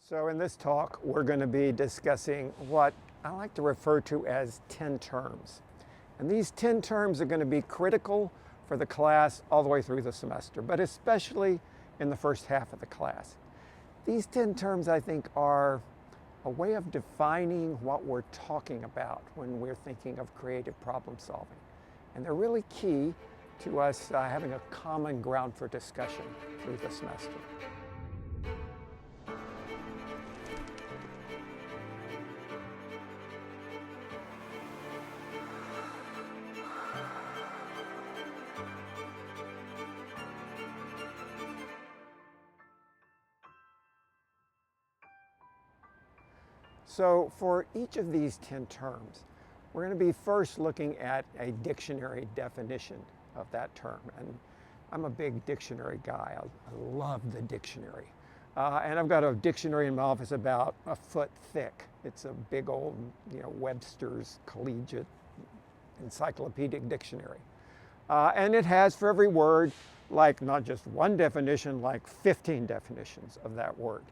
So in this talk, we're going to be discussing what I like to refer to as 10 terms. And these 10 terms are going to be critical for the class all the way through the semester, but especially in the first half of the class. These 10 terms, I think, are a way of defining what we're talking about when we're thinking of creative problem solving. And they're really key to us having a common ground for discussion through the semester. So for each of these 10 terms, we're going to be first looking at a dictionary definition of that term. And I'm a big dictionary guy. I love the dictionary. And I've got a dictionary in my office about a foot thick. It's a big old, Webster's Collegiate Encyclopedic Dictionary. And it has for every word, like not just one definition, like 15 definitions of that word.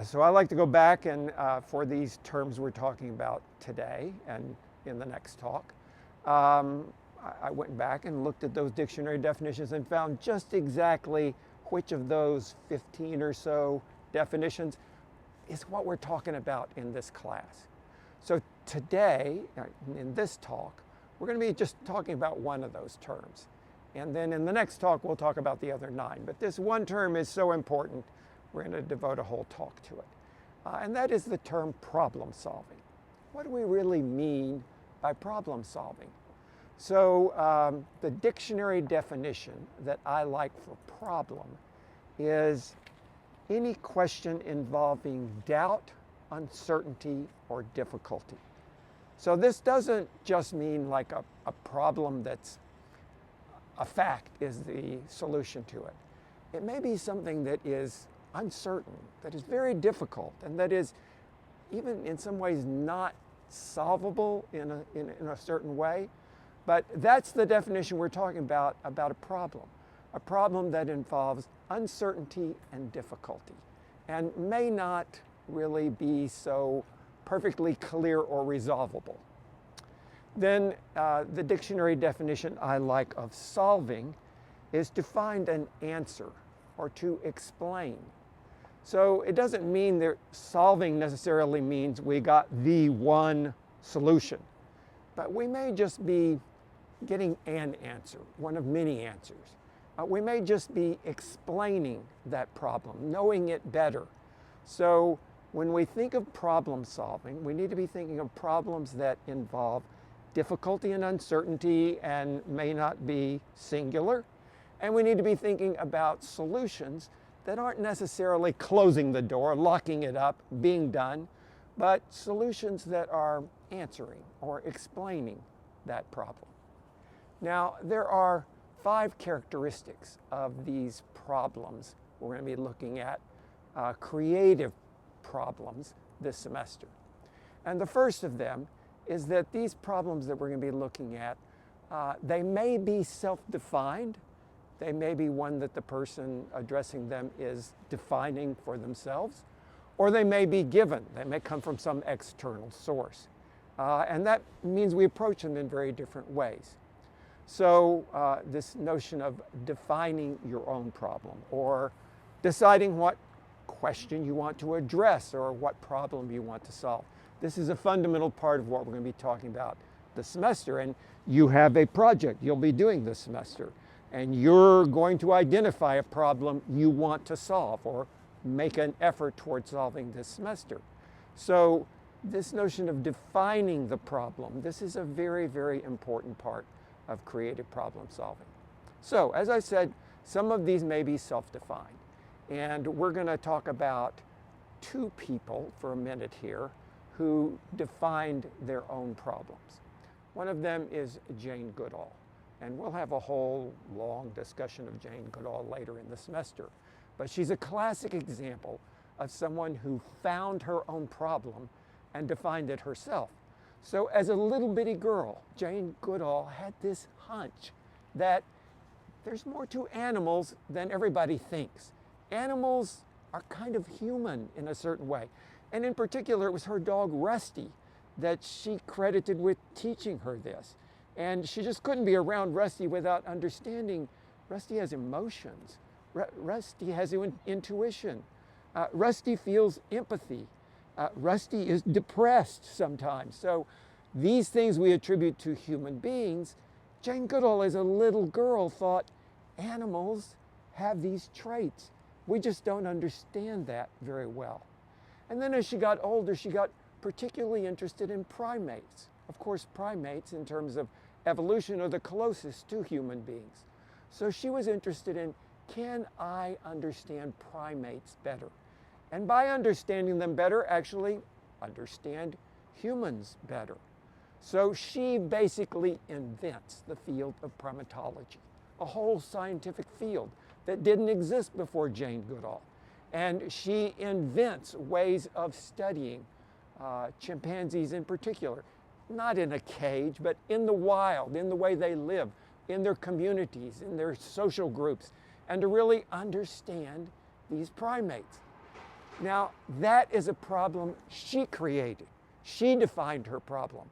So I like to go back and for these terms we're talking about today and in the next talk, I went back and looked at those dictionary definitions and found just exactly which of those 15 or so definitions is what we're talking about in this class. So today, in this talk, we're going to be just talking about one of those terms. And then in the next talk, we'll talk about the other 9. But this one term is so important, we're going to devote a whole talk to it. And that is the term problem solving. What do we really mean by problem solving? So the dictionary definition that I like for problem is any question involving doubt, uncertainty, or difficulty. So this doesn't just mean like a problem that's a fact is the solution to it. It may be something that is uncertain, that is very difficult, and that is even in some ways not solvable in a certain way. But that's the definition we're talking about a problem that involves uncertainty and difficulty, and may not really be so perfectly clear or resolvable. Then the dictionary definition I like of solving is to find an answer or to explain. So it doesn't mean that solving necessarily means we got the one solution, but we may just be getting an answer, one of many answers. We may just be explaining that problem, knowing it better. So when we think of problem solving, we need to be thinking of problems that involve difficulty and uncertainty and may not be singular. And we need to be thinking about solutions that aren't necessarily closing the door, locking it up, being done, but solutions that are answering or explaining that problem. Now, there are 5 characteristics of these problems we're going to be looking at, creative problems this semester. And the first of them is that these problems that we're going to be looking at, they may be self-defined. They may be one that the person addressing them is defining for themselves, or they may be given. They may come from some external source. And that means we approach them in very different ways. So this notion of defining your own problem, or deciding what question you want to address or what problem you want to solve. This is a fundamental part of what we're going to be talking about this semester. And you have a project you'll be doing this semester, and you're going to identify a problem you want to solve or make an effort towards solving this semester. So this notion of defining the problem, this is a very, very important part of creative problem solving. So as I said, some of these may be self-defined. And we're going to talk about 2 people for a minute here who defined their own problems. One of them is Jane Goodall. And we'll have a whole long discussion of Jane Goodall later in the semester. But she's a classic example of someone who found her own problem and defined it herself. So as a little bitty girl, Jane Goodall had this hunch that there's more to animals than everybody thinks. Animals are kind of human in a certain way. And in particular, it was her dog Rusty that she credited with teaching her this. And she just couldn't be around Rusty without understanding Rusty has emotions. Rusty has intuition. Rusty feels empathy. Rusty is depressed sometimes. So these things we attribute to human beings. Jane Goodall, as a little girl, thought animals have these traits. We just don't understand that very well. And then as she got older, she got particularly interested in primates. Of course, primates, in terms of evolution, are the closest to human beings. So she was interested in, can I understand primates better? And by understanding them better, actually understand humans better. So she basically invents the field of primatology, a whole scientific field that didn't exist before Jane Goodall. And she invents ways of studying chimpanzees in particular, not in a cage, but in the wild, in the way they live, in their communities, in their social groups, and to really understand these primates. Now, that is a problem she created. She defined her problem.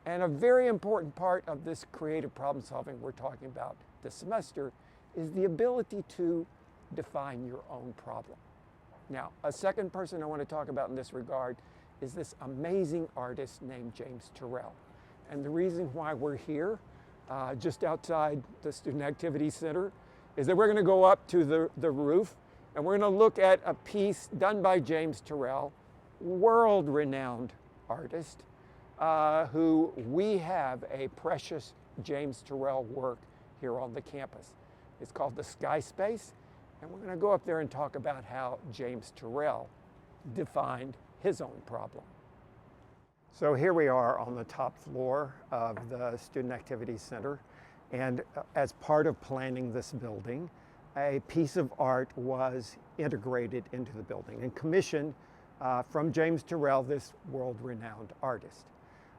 And a very important part of this creative problem solving we're talking about this semester is the ability to define your own problem. Now, a second person I want to talk about in this regard is this amazing artist named James Turrell. And the reason why we're here, just outside the Student Activity Center, is that we're going to go up to the roof and we're going to look at a piece done by James Turrell, world-renowned artist, who we have a precious James Turrell work here on the campus. It's called The Sky Space, and we're going to go up there and talk about how James Turrell defined his own problem. So here we are on the top floor of the Student Activity Center, and as part of planning this building, a piece of art was integrated into the building and commissioned from James Turrell, this world-renowned artist.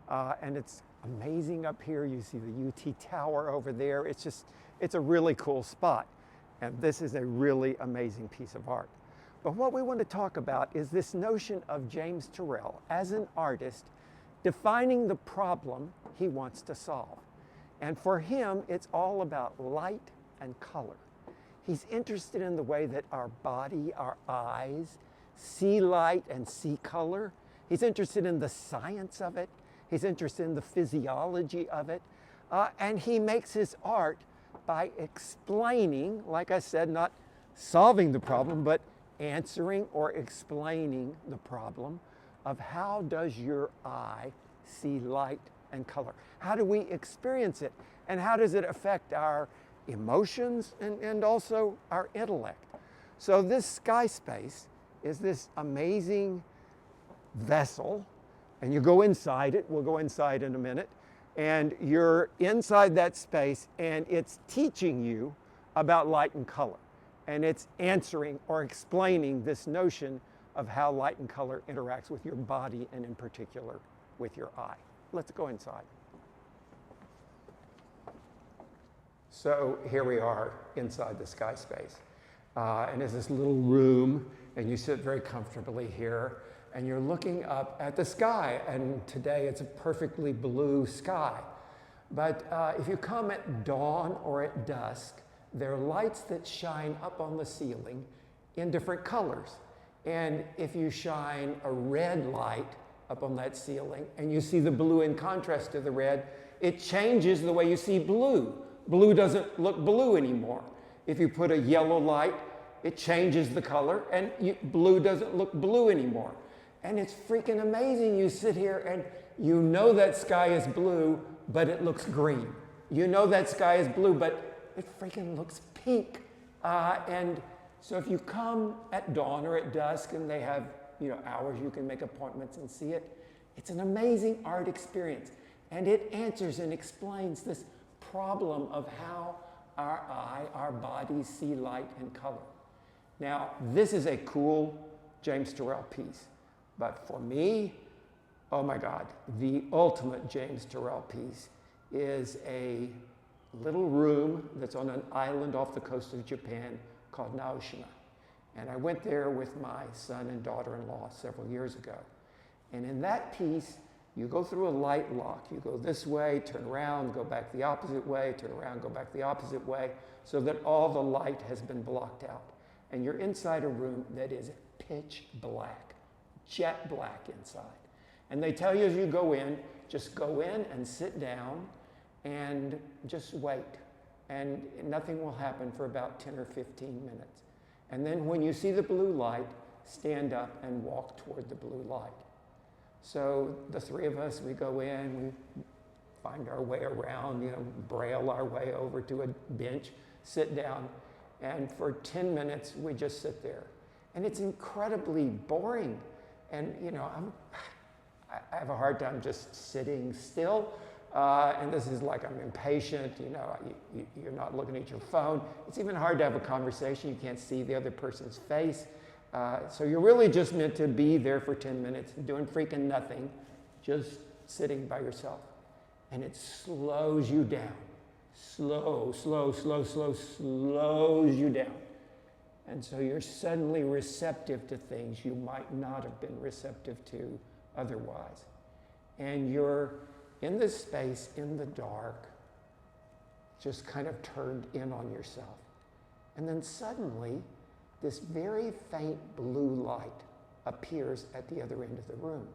And it's amazing up here. You see the UT Tower over there. It's a really cool spot. And this is a really amazing piece of art. But what we want to talk about is this notion of James Turrell as an artist defining the problem he wants to solve. And for him, it's all about light and color. He's interested in the way that our body, our eyes, see light and see color. He's interested in the science of it. He's interested in the physiology of it. And he makes his art by explaining, like I said, not solving the problem, but answering or explaining the problem of how does your eye see light and color? How do we experience it? And how does it affect our emotions and also our intellect? So this sky space is this amazing vessel, and you go inside it. We'll go inside in a minute. And you're inside that space, and it's teaching you about light and color. And it's answering or explaining this notion of how light and color interacts with your body, and in particular with your eye. Let's go inside. So here we are inside the sky space. And there's this little room, and you sit very comfortably here, and you're looking up at the sky. And today it's a perfectly blue sky. But if you come at dawn or at dusk, there are lights that shine up on the ceiling in different colors. And if you shine a red light up on that ceiling and you see the blue in contrast to the red, it changes the way you see blue. Blue doesn't look blue anymore. If you put a yellow light, it changes the color, and blue doesn't look blue anymore. And it's freaking amazing. You sit here and you know that sky is blue, but it looks green. You know that sky is blue, but it freaking looks pink. And so if you come at dawn or at dusk, and they have hours you can make appointments and see it, it's an amazing art experience. And it answers and explains this problem of how our eye, our bodies see light and color. Now, this is a cool James Turrell piece. But for me, oh my God, the ultimate James Turrell piece is a little room that's on an island off the coast of Japan called Naoshima. And I went there with my son and daughter-in-law several years ago. And in that piece, you go through a light lock. You go this way, turn around, go back the opposite way, turn around, go back the opposite way, so that all the light has been blocked out. And you're inside a room that is pitch black, jet black inside. And they tell you as you go in, just go in and sit down and just wait. And nothing will happen for about 10 or 15 minutes. And then when you see the blue light, stand up and walk toward the blue light. So the three of us, we go in, we find our way around, braille our way over to a bench, sit down, and for 10 minutes, we just sit there. And it's incredibly boring. And, I have a hard time just sitting still. And this is like I'm impatient, you're not looking at your phone. It's even hard to have a conversation. You can't see the other person's face. So you're really just meant to be there for 10 minutes, doing freaking nothing, just sitting by yourself. And it slows you down. Slows you down. And so you're suddenly receptive to things you might not have been receptive to otherwise. And you're in this space, in the dark, just kind of turned in on yourself. And then suddenly, this very faint blue light appears at the other end of the room.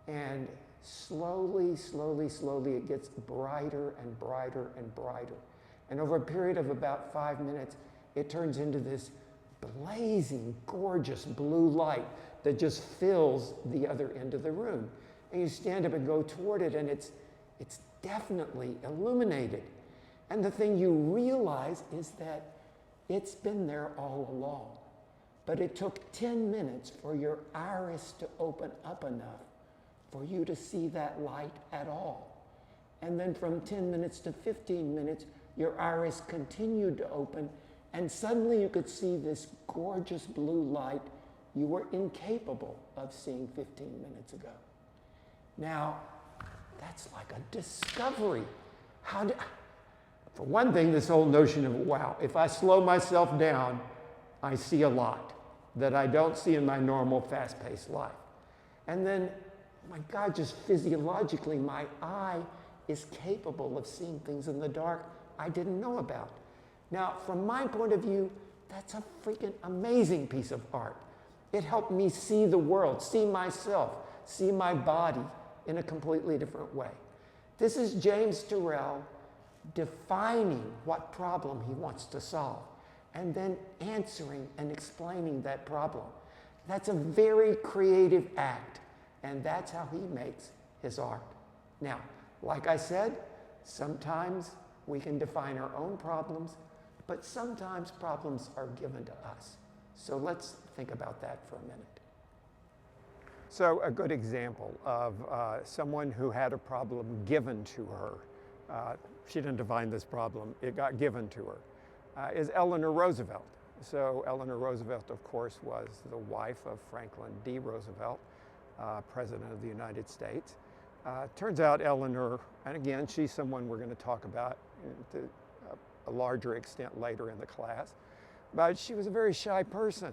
And slowly, it gets brighter and brighter and brighter. And over a period of about 5 minutes, it turns into this blazing, gorgeous blue light that just fills the other end of the room. And you stand up and go toward it, and it's definitely illuminated. And the thing you realize is that it's been there all along. But it took 10 minutes for your iris to open up enough for you to see that light at all. And then from 10 minutes to 15 minutes, your iris continued to open, and suddenly you could see this gorgeous blue light you were incapable of seeing 15 minutes ago. Now, that's like a discovery. For one thing, this whole notion of, wow, if I slow myself down, I see a lot that I don't see in my normal fast-paced life. And then, my God, just physiologically, my eye is capable of seeing things in the dark I didn't know about. Now, from my point of view, that's a freaking amazing piece of art. It helped me see the world, see myself, see my body in a completely different way. This is James Turrell defining what problem he wants to solve and then answering and explaining that problem. That's a very creative act, and that's how he makes his art. Now, like I said, sometimes we can define our own problems, but sometimes problems are given to us. So let's think about that for a minute. So a good example of someone who had a problem given to her. She didn't define this problem, it got given to her, is Eleanor Roosevelt. So Eleanor Roosevelt, of course, was the wife of Franklin D. Roosevelt, President of the United States. Turns out Eleanor, and again, she's someone we're going to talk about to a larger extent later in the class, but she was a very shy person.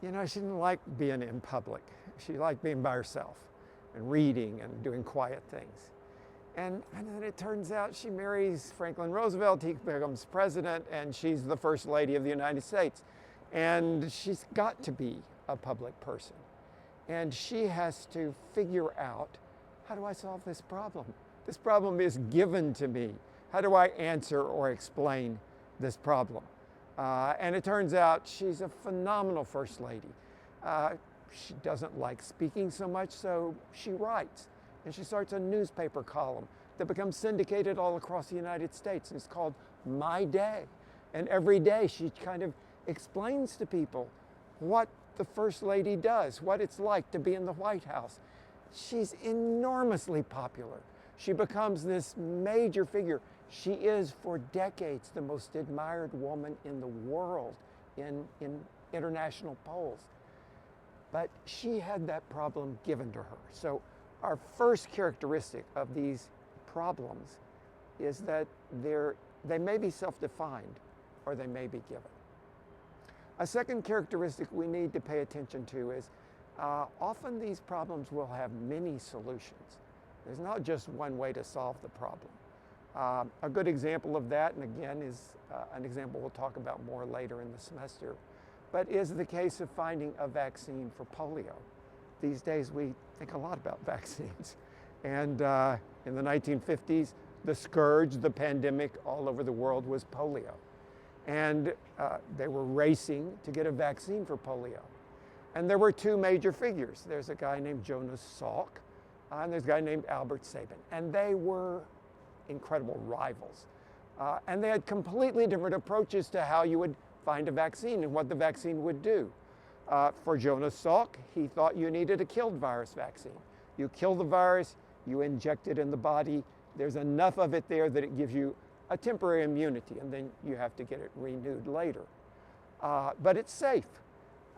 She didn't like being in public. She liked being by herself and reading and doing quiet things. And then it turns out she marries Franklin Roosevelt, he becomes president, and she's the first lady of the United States. And she's got to be a public person. And she has to figure out, how do I solve this problem? This problem is given to me. How do I answer or explain this problem? And it turns out she's a phenomenal first lady. She doesn't like speaking so much, so she writes. And she starts a newspaper column that becomes syndicated all across the United States. It's called My Day. And every day she kind of explains to people what the First Lady does, what it's like to be in the White House. She's enormously popular. She becomes this major figure. She is, for decades, the most admired woman in the world in international polls. But she had that problem given to her. So our first characteristic of these problems is that they may be self-defined or they may be given. A second characteristic we need to pay attention to is often these problems will have many solutions. There's not just one way to solve the problem. A good example of that, and again is an example we'll talk about more later in the semester, but is the case of finding a vaccine for polio. These days we think a lot about vaccines. And in the 1950s, the scourge, the pandemic all over the world was polio. And they were racing to get a vaccine for polio. And there were two major figures. There's a guy named Jonas Salk, and there's a guy named Albert Sabin. And they were incredible rivals. And they had completely different approaches to how you would find a vaccine and what the vaccine would do. For Jonas Salk, he thought you needed a killed virus vaccine. You kill the virus, you inject it in the body, there's enough of it there that it gives you a temporary immunity, and then you have to get it renewed later. But it's safe.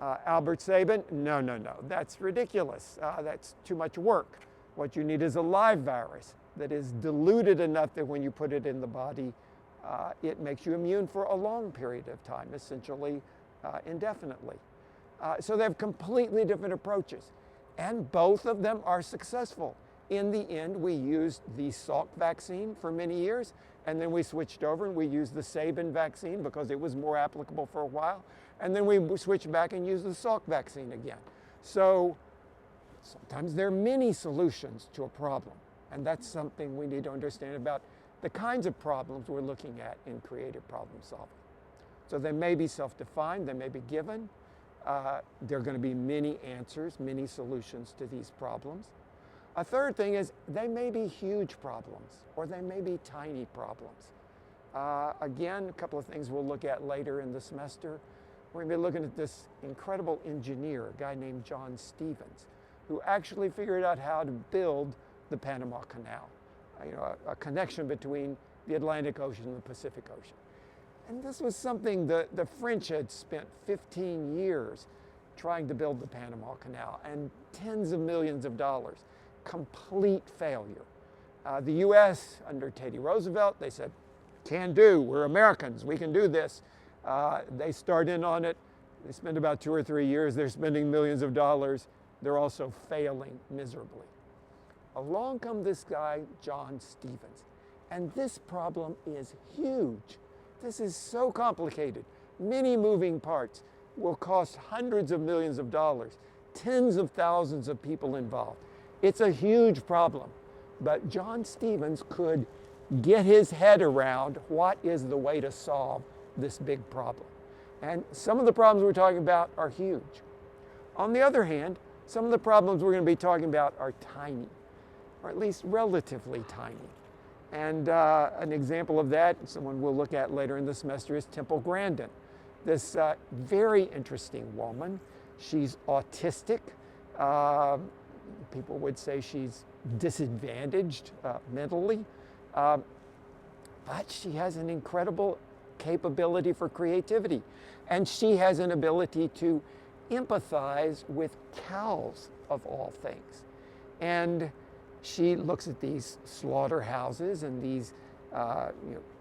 Albert Sabin, no, that's ridiculous. That's too much work. What you need is a live virus that is diluted enough that when you put it in the body, it makes you immune for a long period of time, essentially indefinitely. So they have completely different approaches, and both of them are successful. In the end, we used the Salk vaccine for many years, and then we switched over and we used the Sabin vaccine because it was more applicable for a while, and then we switched back and used the Salk vaccine again. So sometimes there are many solutions to a problem, and that's something we need to understand about the kinds of problems we're looking at in creative problem solving. So they may be self-defined, they may be given. There are going to be many answers, many solutions to these problems. A third thing is they may be huge problems or they may be tiny problems. Again, a couple of things we'll look at later in the semester. We're going to be looking at this incredible engineer, a guy named John Stevens, who actually figured out how to build the Panama Canal, a connection between the Atlantic Ocean and the Pacific Ocean. And this was something the French had spent 15 years trying to build the Panama Canal, and tens of millions of dollars. Complete failure. The US, under Teddy Roosevelt, they said, can do, we're Americans, we can do this. They start in on it, they spend about 2 or 3 years, they're spending millions of dollars, they're also failing miserably. Along comes this guy, John Stevens, and this problem is huge. This is so complicated. Many moving parts, will cost hundreds of millions of dollars, tens of thousands of people involved. It's a huge problem, but John Stevens could get his head around what is the way to solve this big problem. And some of the problems we're talking about are huge. On the other hand, some of the problems we're going to be talking about are tiny, or at least relatively tiny. And an example of that, someone we'll look at later in the semester, is Temple Grandin. This very interesting woman. She's autistic. People would say she's disadvantaged mentally. But she has an incredible capability for creativity. And she has an ability to empathize with cows, of all things. And she looks at these slaughterhouses and these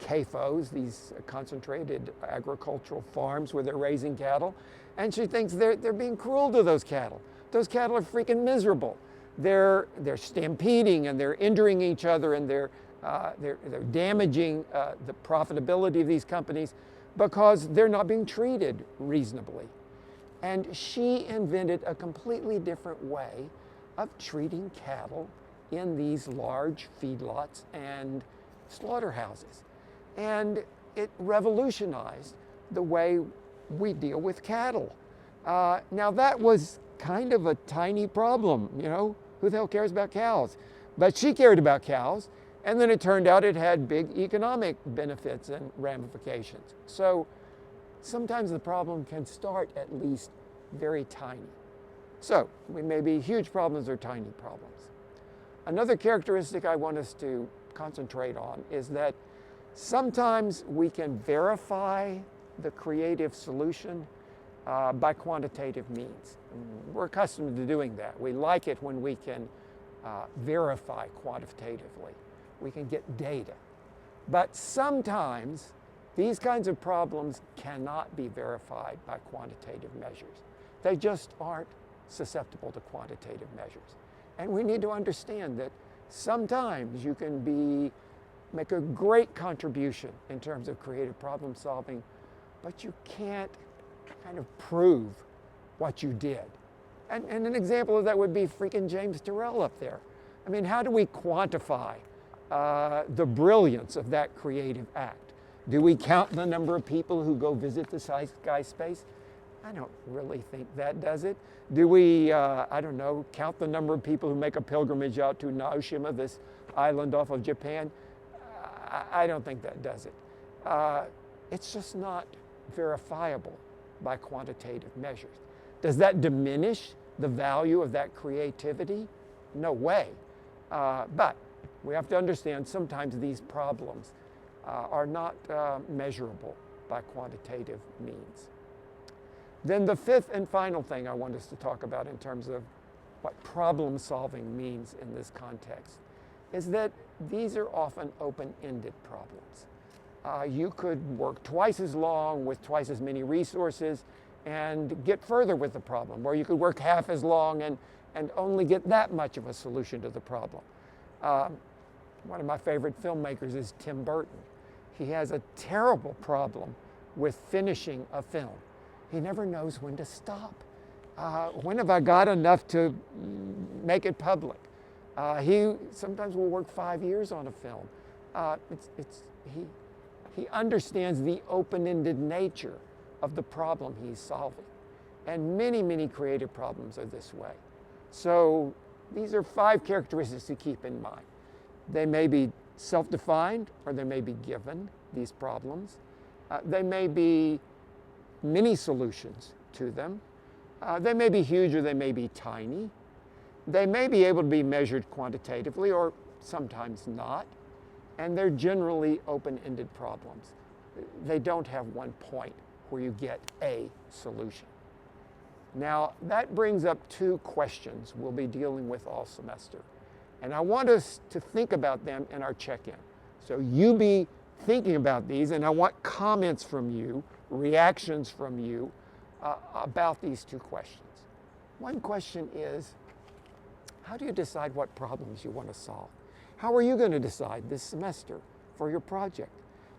CAFOs, these concentrated agricultural farms where they're raising cattle, and she thinks they're being cruel to those cattle. Those cattle are freaking miserable. They're stampeding and they're injuring each other, and they're damaging the profitability of these companies because they're not being treated reasonably. And she invented a completely different way of treating cattle in these large feedlots and slaughterhouses. And it revolutionized the way we deal with cattle. Now that was kind of a tiny problem, who the hell cares about cows? But she cared about cows, and then it turned out it had big economic benefits and ramifications. So sometimes the problem can start at least very tiny. So we may be huge problems or tiny problems. Another characteristic I want us to concentrate on is that sometimes we can verify the creative solution by quantitative means. We're accustomed to doing that. We like it when we can verify quantitatively. We can get data. But sometimes These kinds of problems cannot be verified by quantitative measures. They just aren't susceptible to quantitative measures. And we need to understand that sometimes you can make a great contribution in terms of creative problem solving, but you can't kind of prove what you did. And an example of that would be freaking James Turrell up there. I mean, how do we quantify the brilliance of that creative act? Do we count the number of people who go visit the sky space? I don't really think that does it. Do we, I don't know, count the number of people who make a pilgrimage out to Naoshima, this island off of Japan? I don't think that does it. It's just not verifiable by quantitative measures. Does that diminish the value of that creativity? No way. But we have to understand sometimes these problems are not measurable by quantitative means. Then the fifth and final thing I want us to talk about in terms of what problem solving means in this context is that these are often open-ended problems. You could work twice as long with twice as many resources and get further with the problem, or you could work half as long and only get that much of a solution to the problem. One of my favorite filmmakers is Tim Burton. He has a terrible problem with finishing a film. He never knows when to stop. When have I got enough to make it public? He sometimes will work 5 years on a film. He understands the open-ended nature of the problem he's solving. And many, many creative problems are this way. So these are 5 characteristics to keep in mind. They may be self-defined, or they may be given, these problems. They may be many solutions to them. They may be huge or they may be tiny. They may be able to be measured quantitatively or sometimes not. And they're generally open-ended problems. They don't have one point where you get a solution. Now, that brings up 2 questions we'll be dealing with all semester. And I want us to think about them in our check-in. So you be thinking about these, and I want comments from you, reactions from you about these 2 questions. One question is, how do you decide what problems you want to solve? How are you going to decide this semester for your project?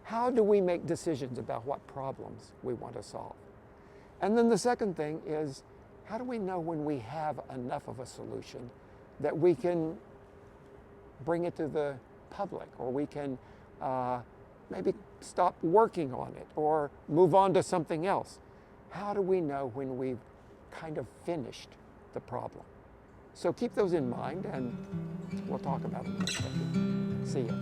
How do we make decisions about what problems we want to solve? And then the second thing is, how do we know when we have enough of a solution that we can bring it to the public, or we can maybe stop working on it or move on to something else? How do we know when we've kind of finished the problem? So keep those in mind, and we'll talk about it in a second. See ya.